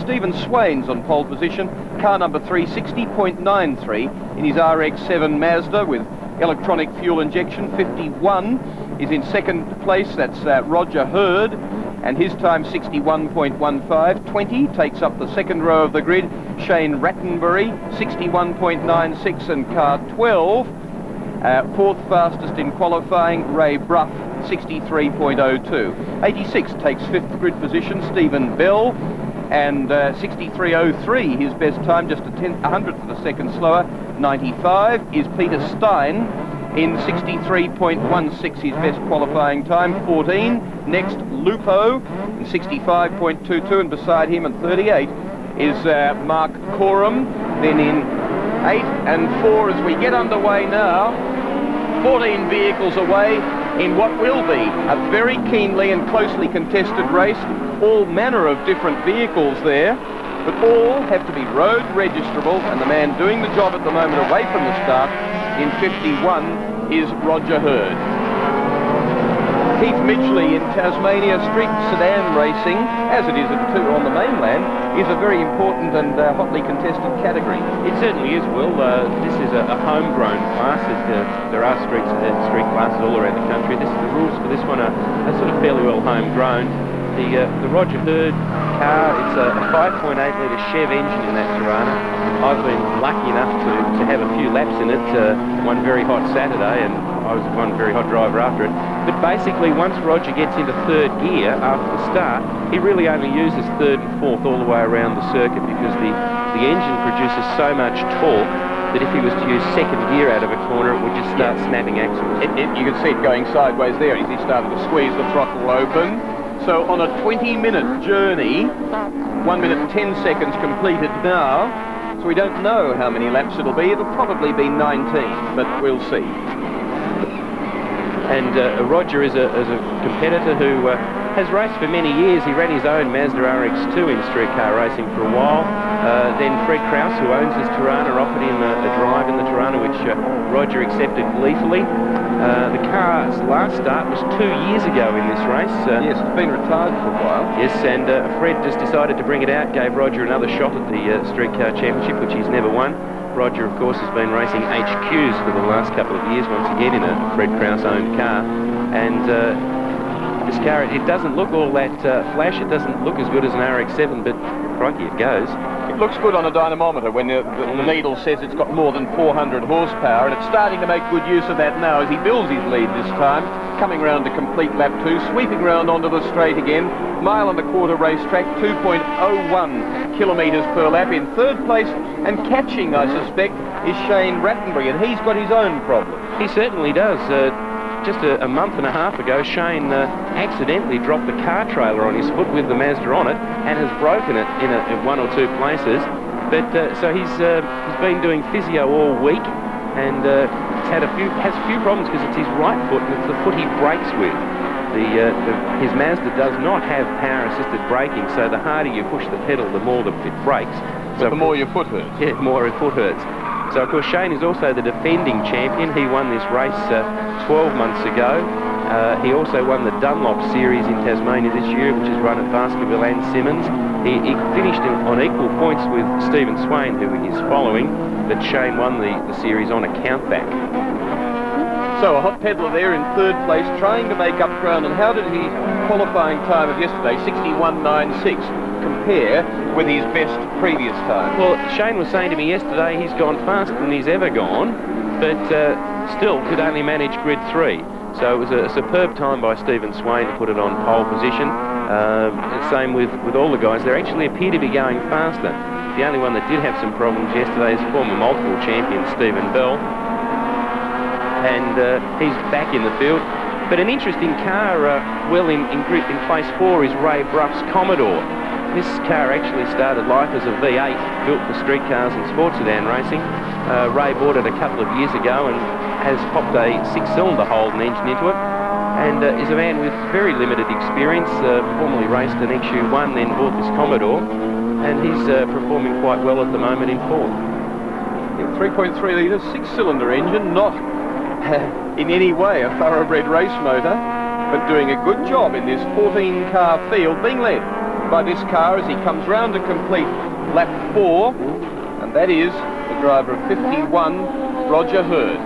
Stephen Swain's on pole position, car number 360.93 in his RX7 Mazda with electronic fuel injection. 51 is in second place, that's Roger Hurd, and his time 61.15. 20 takes up the second row of the grid, Shane Rattenbury, 61.96, and car 12, fourth fastest in qualifying, Ray Bruff, 63.02. 86 takes fifth grid position, Stephen Bell, and 63.03 his best time, just a 100th of a second slower. 95 is Peter Stein in 63.16 his best qualifying time. 14 next Lupo in 65.22, and beside him at 38 is Mark Coram. Then in 8 and 4 as we get underway now, 14 vehicles away in what will be a very keenly and closely contested race. All manner of different vehicles there, but all have to be road registrable, and the man doing the job at the moment away from the start in 51 is Roger Hurd. Keith Midgley in Tasmania street sedan racing, as it is on the mainland, is a very important and hotly contested category. It certainly is, Will. This is a homegrown class. There are street classes all around the country. The rules for this one are sort of fairly well homegrown. The Roger Hurd car, it's a 5.8 litre Chev engine in that Torana. I've been lucky enough to have a few laps in it, one very hot Saturday, and I was one very hot driver after it. But basically, once Roger gets into third gear after the start, he really only uses third and fourth all the way around the circuit, because the engine produces so much torque that if he was to use second gear out of a corner, it would just start snapping axles. You can see it going sideways there as he started to squeeze the throttle open. So on a 20-minute journey, 1 minute 10 seconds completed now, so we don't know how many laps it'll be. It'll probably be 19, but we'll see. And Roger is a competitor who has raced for many years. He ran his own Mazda RX2 in street car racing for a while. Then Fred Krause, who owns this Torana, offered him a drive in the Torana, which Roger accepted gleefully. The car's last start was 2 years ago in this race. Yes, it's been retired for a while. Yes, and Fred just decided to bring it out, gave Roger another shot at the Street Car Championship, which he's never won. Roger, of course, has been racing HQs for the last couple of years, once again in a Fred Krause-owned car. And this car, it doesn't look all that flash, it doesn't look as good as an RX7, but crikey, it goes. It looks good on a dynamometer when the needle says it's got more than 400 horsepower, and it's starting to make good use of that now as he builds his lead this time, coming round to complete lap 2, sweeping round onto the straight again, mile and a quarter racetrack, 2.01 kilometres per lap. In third place, and catching, I suspect, is Shane Rattenbury, and he's got his own problem. He certainly does. Just a month and a half ago, Shane accidentally dropped the car trailer on his foot with the Mazda on it and has broken it in one or two places. But so he's been doing physio all week, and has a few problems because it's his right foot and it's the foot he brakes with. His Mazda does not have power-assisted braking, so the harder you push the pedal, the more it brakes. So the more your foot hurts. Yeah, the more your foot hurts. So, of course, Shane is also the defending champion. He won this race 12 months ago. He also won the Dunlop Series in Tasmania this year, which is run at Baskerville and Simmons. He finished on equal points with Stephen Swain, who he is following, but Shane won the series on a countback. So a hot peddler there in third place, trying to make up ground. And how did his qualifying time of yesterday, 61.96, compare with his best previous time? Well, Shane was saying to me yesterday he's gone faster than he's ever gone, but still could only manage grid 3. So it was a superb time by Stephen Swain to put it on pole position. Same with all the guys. They actually appear to be going faster. The only one that did have some problems yesterday is former multiple champion Stephen Bell. And he's back in the field. But an interesting car, well, in place 4 is Ray Bruff's Commodore. This car actually started life as a V8 built for street cars and sports sedan racing. Ray bought it a couple of years ago and has popped a 6-cylinder Holden engine into it, and is a man with very limited experience. Formerly raced an XU1, then bought this Commodore, and he's performing quite well at the moment in fourth. 3.3 litre 6-cylinder engine, not in any way a thoroughbred race motor, but doing a good job in this 14-car field, being led by this car as he comes round to complete lap 4, and that is the driver of 51, Roger Hurd.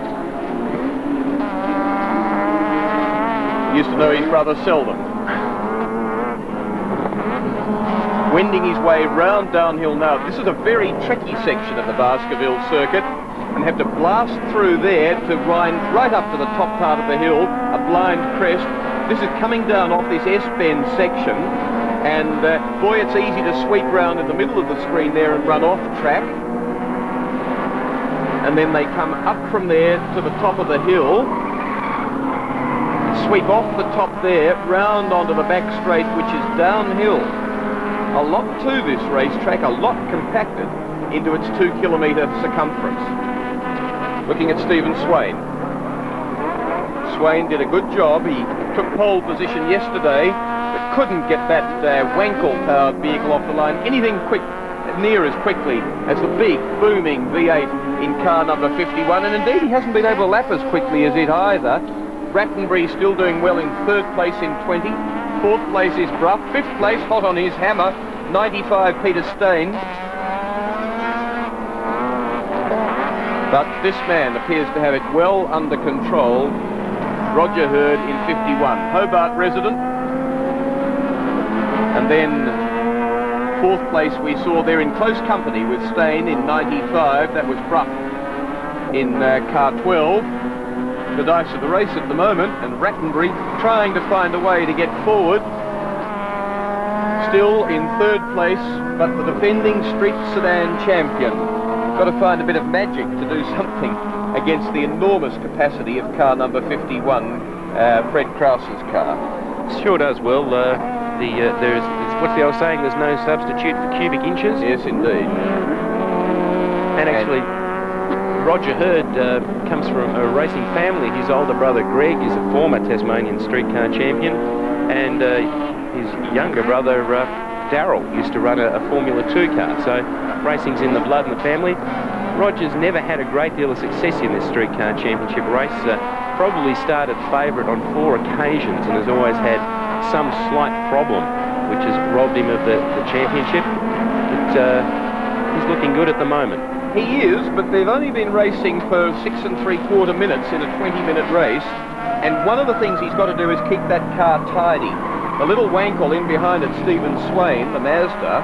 Used to know his brother Selden. Wending his way round downhill now. This is a very tricky section of the Baskerville circuit, and have to blast through there to wind right up to the top part of the hill, a blind crest. This is coming down off this S-bend section, and boy, it's easy to sweep round in the middle of the screen there and run off track. And then they come up from there to the top of the hill, sweep off the top there, round onto the back straight, which is downhill. A lot to this racetrack, a lot compacted into its 2-kilometre circumference. Looking at Stephen Swain. Swain did a good job. He took pole position yesterday, but couldn't get that Wankel-powered vehicle off the line anything near as quickly as the big, booming V8 in car number 51, and indeed he hasn't been able to lap as quickly as it either. Rattenbury still doing well in 3rd place in 20. 4th place is Bruff. 5th place, hot on his hammer, 95 Peter Steyn. But this man appears to have it well under control. Roger Hurd in 51, Hobart resident. And then 4th place we saw there in close company with Steyn in 95. That was Bruff in car 12. The dice of the race at the moment, and Rattenbury trying to find a way to get forward. Still in 3rd place, but the defending street sedan champion. Got to find a bit of magic to do something against the enormous capacity of car number 51, Fred Krause's car. Sure does. Well, there's what's the old saying? There's no substitute for cubic inches. Yes, indeed. And actually, Roger Hurd comes from a racing family. His older brother Greg is a former Tasmanian street car champion, and his younger brother Darryl used to run a Formula 2 car. So racing's in the blood in the family. Roger's never had a great deal of success in this street car championship race. Probably started favourite on 4 occasions and has always had some slight problem, which has robbed him of the championship. But he's looking good at the moment. He is, but they've only been racing for 6 3/4 minutes in a 20-minute race, and one of the things he's got to do is keep that car tidy. The little Wankel in behind it, Stephen Swain, the Mazda,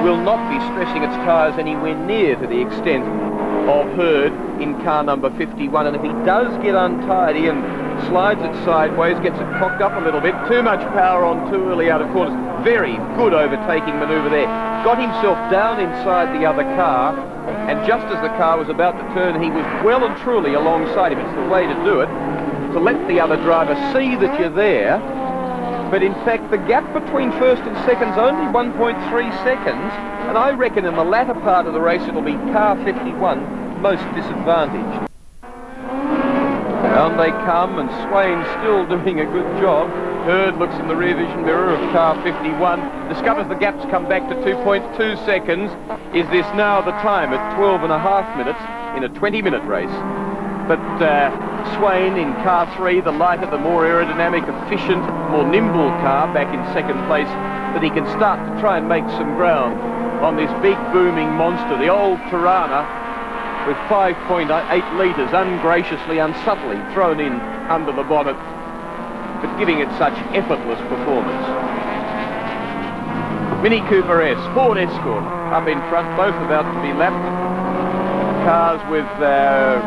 will not be stressing its tyres anywhere near to the extent of Hurd in car number 51, and if he does get untidy and slides it sideways, gets it cocked up a little bit, too much power on too early out of corners, very good overtaking manoeuvre there, got himself down inside the other car, and just as the car was about to turn, he was well and truly alongside him. It's the way to do it, to let the other driver see that you're there. But in fact, the gap between 1st and 2nd's only 1.3 seconds, and I reckon in the latter part of the race it'll be car 51 most disadvantaged. Down they come, and Swain still doing a good job. Hurd looks in the rear vision mirror of car 51, discovers the gap's come back to 2.2 seconds. Is this now the time at 12.5 minutes in a 20-minute race? But Swain in car 3, the lighter, the more aerodynamic, efficient, more nimble car, back in 2nd place, that he can start to try and make some ground on this big booming monster, the old Torana, with 5.8 litres ungraciously, unsubtly thrown in under the bonnet, but giving it such effortless performance. Mini Cooper S, Ford Escort, up in front, both about to be lapped. Cars with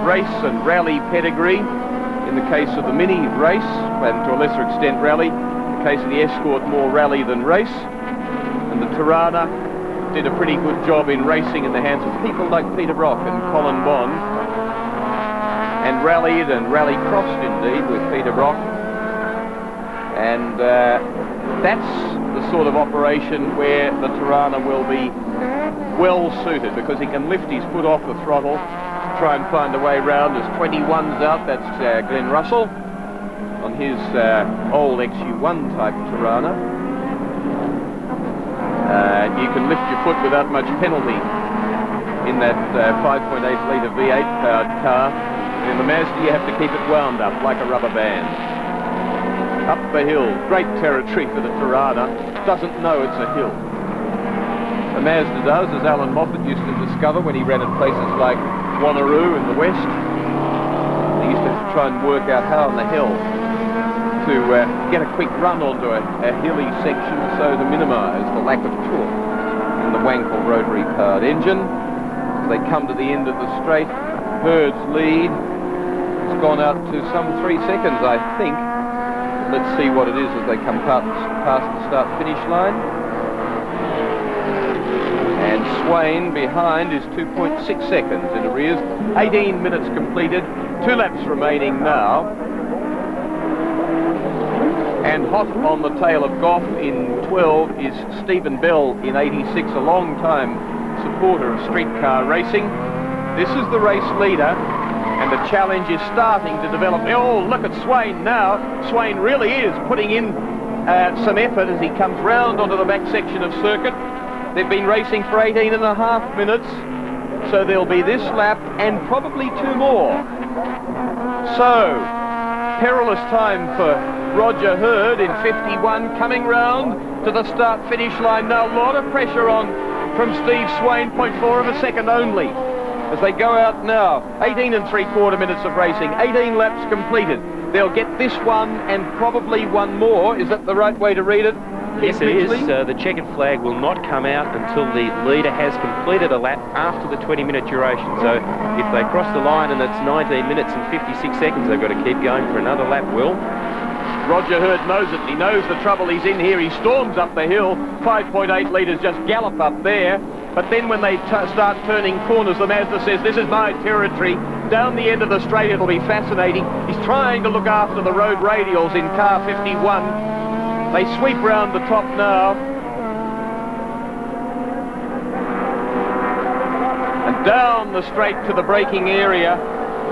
race and rally pedigree. In the case of the Mini, race, and to a lesser extent rally. In the case of the Escort, more rally than race. And the Torana did a pretty good job in racing in the hands of people like Peter Brock and Colin Bond, and rallied and rally-crossed indeed with Peter Brock. And that's the sort of operation where the Torana will be well suited, because he can lift his foot off the throttle, try and find a way round. As 21's out, that's Glenn Russell on his old XU1 type Torana. You can lift your foot without much penalty in that 5.8 litre V8 powered car. And in the Mazda you have to keep it wound up like a rubber band. Up the hill, great territory for the Torana, doesn't know it's a hill. The Mazda does, as Alan Moffat used to discover when he ran at places like Wanneroo in the west. He used to have to try and work out how on the hill to get a quick run onto a hilly section so to minimise the lack of torque in the Wankel rotary powered engine. As they come to the end of the straight, Hurd's lead has gone out to some 3 seconds, I think. Let's see what it is as they come past the start-finish line. And Swain behind is 2.6 seconds in arrears. 18 minutes completed, 2 laps remaining now. And hot on the tail of Goff in 12 is Stephen Bell in 86, a long-time supporter of streetcar racing. This is the race leader, and the challenge is starting to develop. Oh, look at Swain now. Swain really is putting in some effort as he comes round onto the back section of circuit. They've been racing for 18.5 minutes, so there'll be this lap and probably 2 more. So, perilous time for Roger Hurd in 51, coming round to the start-finish line now. A lot of pressure on from Steve Swain, 0.4 of a second only. As they go out now, 18.75 minutes of racing, 18 laps completed. They'll get this one and probably one more. Is that the right way to read it? Yes, it is. The checkered flag will not come out until the leader has completed a lap after the 20-minute duration. So if they cross the line and it's 19 minutes and 56 seconds, they've got to keep going for another lap, Will. Roger Hurd knows it. He knows the trouble he's in here. He storms up the hill. 5.8 litres just gallop up there. But then when they start turning corners, the Mazda says, this is my territory. Down the end of the straight, it'll be fascinating. He's trying to look after the road radials in car 51. They sweep round the top now. And down the straight to the braking area.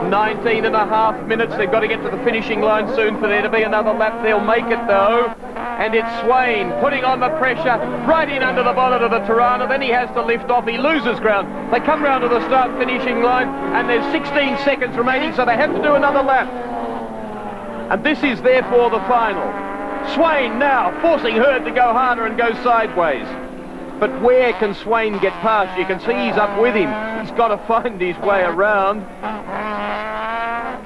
19.5 minutes. They've got to get to the finishing line soon for there to be another lap. They'll make it though. And it's Swain putting on the pressure right in under the bonnet of the Torana. Then he has to lift off. He loses ground. They come round to the start finishing line and there's 16 seconds remaining, so they have to do another lap. And this is therefore the final. Swain now forcing Hurd to go harder and go sideways. But where can Swain get past? You can see he's up with him. He's got to find his way around.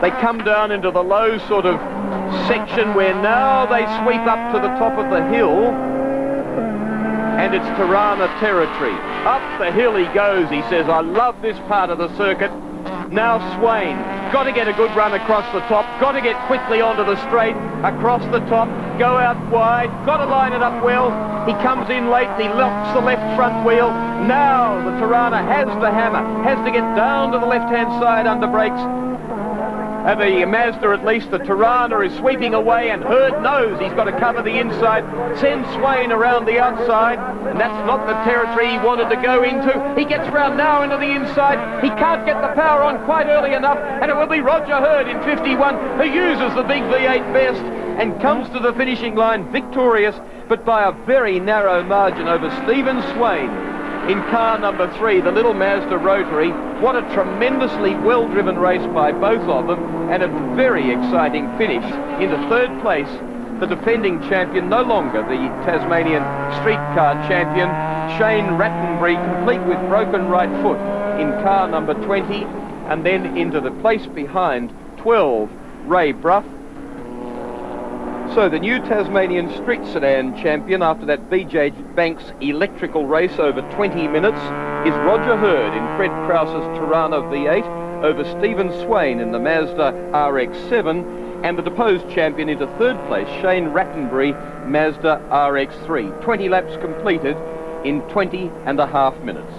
They come down into the low sort of section where now they sweep up to the top of the hill. And it's Torana territory. Up the hill he goes. He says, I love this part of the circuit. Now Swain, got to get a good run across the top, got to get quickly onto the straight, across the top, go out wide, got to line it up well. He comes in late and he locks the left front wheel. Now the Torana has to hammer, has to get down to the left-hand side under brakes. And the Mazda, at least the Torana, is sweeping away, and Hurd knows he's got to cover the inside, send Swain around the outside, and that's not the territory he wanted to go into. He gets round now into the inside. He can't get the power on quite early enough, and it will be Roger Hurd in 51 who uses the big V8 best and comes to the finishing line victorious, but by a very narrow margin over Stephen Swain in car number 3, the little Mazda Rotary. What a tremendously well-driven race by both of them, and a very exciting finish. Into 3rd place, the defending champion, no longer the Tasmanian streetcar champion, Shane Rattenbury, complete with broken right foot in car number 20, and then into the place behind, 12, Ray Bruff. So the new Tasmanian street sedan champion after that BJ Banks electrical race over 20 minutes is Roger Hurd in Fred Krause's Torana V8 over Stephen Swain in the Mazda RX7, and the deposed champion into 3rd place, Shane Rattenbury, Mazda RX3. 20 laps completed in 20.5 minutes.